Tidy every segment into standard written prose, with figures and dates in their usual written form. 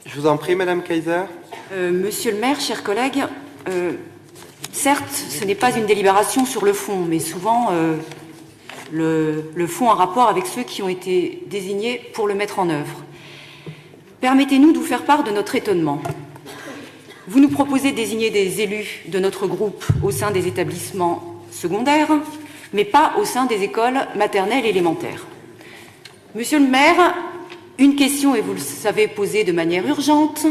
Je vous en prie, Madame Kaiser. Monsieur le maire, chers collègues, certes, ce n'est pas une délibération sur le fond, mais souvent le fond a rapport avec ceux qui ont été désignés pour le mettre en œuvre. Permettez-nous de vous faire part de notre étonnement. Vous nous proposez de désigner des élus de notre groupe au sein des établissements secondaires, mais pas au sein des écoles maternelles et élémentaires. Monsieur le maire, une question, et vous le savez, posée de manière urgente.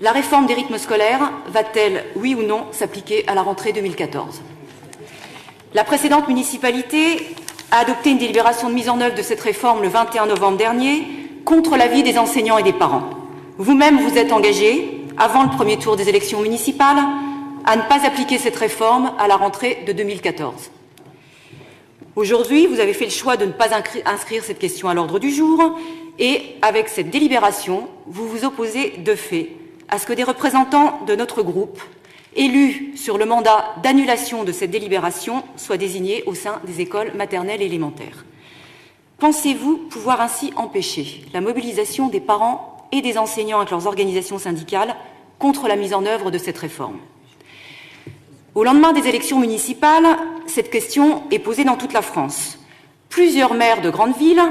La réforme des rythmes scolaires va-t-elle, oui ou non, s'appliquer à la rentrée 2014 ? La précédente municipalité a adopté une délibération de mise en œuvre de cette réforme le 21 novembre dernier, contre l'avis des enseignants et des parents. Vous-même vous êtes engagé, avant le premier tour des élections municipales, à ne pas appliquer cette réforme à la rentrée de 2014. Aujourd'hui, vous avez fait le choix de ne pas inscrire cette question à l'ordre du jour et, avec cette délibération, vous vous opposez de fait à ce que des représentants de notre groupe, élus sur le mandat d'annulation de cette délibération, soient désignés au sein des écoles maternelles et élémentaires. Pensez-vous pouvoir ainsi empêcher la mobilisation des parents et des enseignants avec leurs organisations syndicales contre la mise en œuvre de cette réforme ? Au lendemain des élections municipales, cette question est posée dans toute la France. Plusieurs maires de grandes villes,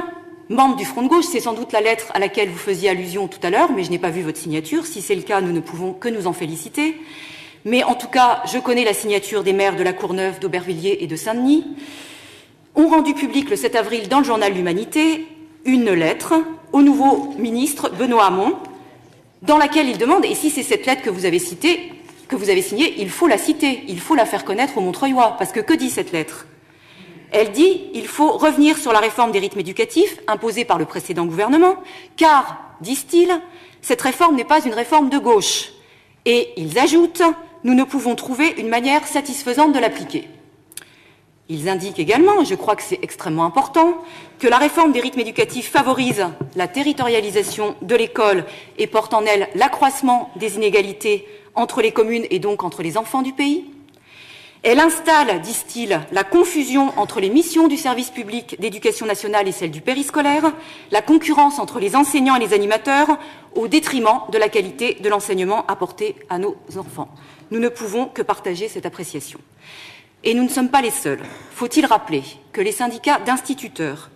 membres du Front de gauche, c'est sans doute la lettre à laquelle vous faisiez allusion tout à l'heure, mais je n'ai pas vu votre signature. Si c'est le cas, nous ne pouvons que nous en féliciter. Mais en tout cas, je connais la signature des maires de La Courneuve, d'Aubervilliers et de Saint-Denis, ont rendu public le 7 avril dans le journal L'Humanité une lettre au nouveau ministre Benoît Hamon, dans laquelle il demande, et si c'est cette lettre que vous avez citée, que vous avez signée, il faut la citer, il faut la faire connaître aux Montreuillois, parce que dit cette lettre ? Elle dit il faut revenir sur la réforme des rythmes éducatifs imposée par le précédent gouvernement, car, disent-ils, cette réforme n'est pas une réforme de gauche. Et ils ajoutent nous ne pouvons trouver une manière satisfaisante de l'appliquer. Ils indiquent également, et je crois que c'est extrêmement important, que la réforme des rythmes éducatifs favorise la territorialisation de l'école et porte en elle l'accroissement des inégalités entre les communes et donc entre les enfants du pays. Elle installe, disent-ils, la confusion entre les missions du service public d'éducation nationale et celles du périscolaire, la concurrence entre les enseignants et les animateurs, au détriment de la qualité de l'enseignement apporté à nos enfants. Nous ne pouvons que partager cette appréciation. Et nous ne sommes pas les seuls. Faut-il rappeler que les syndicats d'instituteurs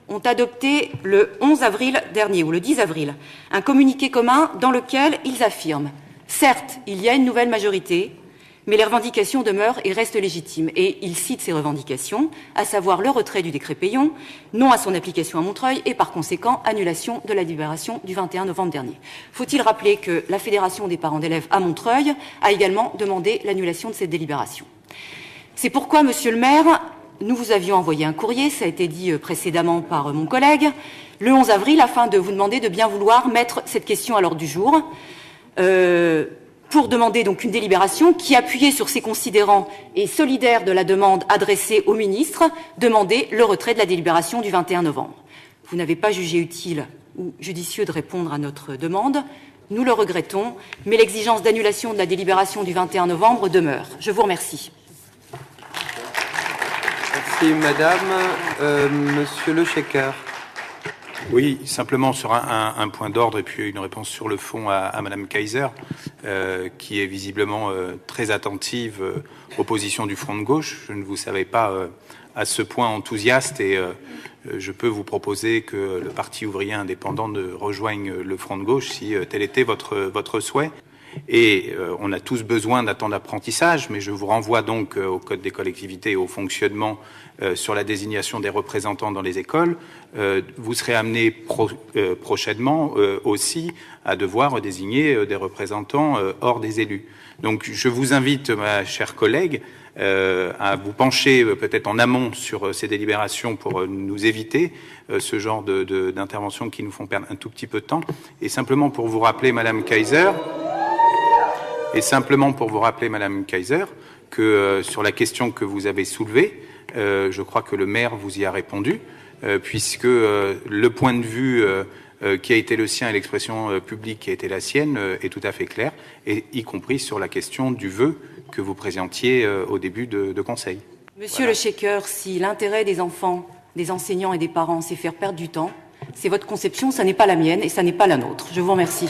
ont adopté le 11 avril dernier, ou le 10 avril, un communiqué commun dans lequel ils affirment « Certes, il y a une nouvelle majorité, mais les revendications demeurent et restent légitimes. » Et ils citent ces revendications, à savoir le retrait du décret Payon, non à son application à Montreuil et par conséquent annulation de la délibération du 21 novembre dernier. Faut-il rappeler que la Fédération des parents d'élèves à Montreuil a également demandé l'annulation de cette délibération. C'est pourquoi, monsieur le maire, nous vous avions envoyé un courrier, ça a été dit précédemment par mon collègue, le 11 avril, afin de vous demander de bien vouloir mettre cette question à l'ordre du jour, pour demander donc une délibération qui, appuyée sur ces considérants et solidaire de la demande adressée au ministre, demandait le retrait de la délibération du 21 novembre. Vous n'avez pas jugé utile ou judicieux de répondre à notre demande. Nous le regrettons, mais l'exigence d'annulation de la délibération du 21 novembre demeure. Je vous remercie. Merci, madame. Monsieur Le Checker. Oui, simplement sur un point d'ordre et puis une réponse sur le fond à madame Kaiser, qui est visiblement très attentive aux positions du Front de gauche. Je ne vous savais pas à ce point enthousiaste et je peux vous proposer que le Parti ouvrier indépendant rejoigne le Front de gauche si tel était votre souhait. Et on a tous besoin d'un temps d'apprentissage, mais je vous renvoie donc au Code des collectivités et au fonctionnement sur la désignation des représentants dans les écoles. Vous serez amené prochainement aussi à devoir désigner des représentants hors des élus. Donc je vous invite, ma chère collègue, à vous pencher peut-être en amont sur ces délibérations pour nous éviter ce genre d'interventions qui nous font perdre un tout petit peu de temps. Et simplement pour vous rappeler, madame Kaiser, que sur la question que vous avez soulevée, je crois que le maire vous y a répondu, puisque le point de vue qui a été le sien et l'expression publique qui a été la sienne est tout à fait clair, et y compris sur la question du vœu que vous présentiez au début de conseil. Monsieur Le Checker, si l'intérêt des enfants, des enseignants et des parents, c'est faire perdre du temps, C'est votre conception, ça n'est pas la mienne et ça n'est pas la nôtre. Je vous remercie.